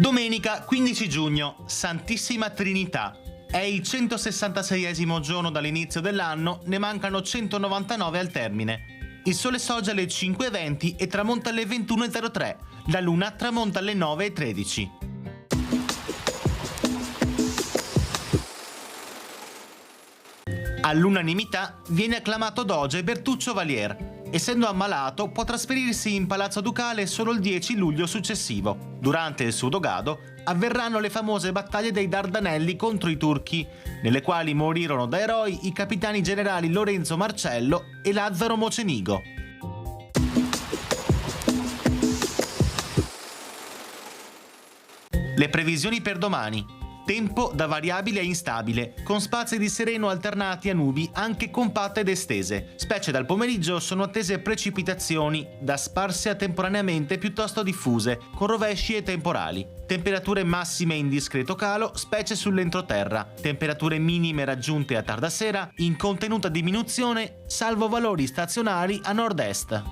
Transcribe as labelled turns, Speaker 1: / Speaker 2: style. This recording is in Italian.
Speaker 1: Domenica 15 giugno, Santissima Trinità. È il 166esimo giorno dall'inizio dell'anno, ne mancano 199 al termine. Il sole sorge alle 5:20 e tramonta alle 21:03. La luna tramonta alle 9:13. All'unanimità viene acclamato doge Bertuccio Valier. Essendo ammalato, può trasferirsi in Palazzo Ducale solo il 10 luglio successivo. Durante il suo dogado avverranno le famose battaglie dei Dardanelli contro i turchi, nelle quali morirono da eroi i capitani generali Lorenzo Marcello e Lazzaro Mocenigo. Le previsioni per domani. Tempo da variabile a instabile, con spazi di sereno alternati a nubi anche compatte ed estese. Specie dal pomeriggio sono attese precipitazioni, da sparse a temporaneamente piuttosto diffuse, con rovesci e temporali. Temperature massime in discreto calo, specie sull'entroterra. Temperature minime raggiunte a tarda sera, in contenuta diminuzione, salvo valori stazionari a nord-est.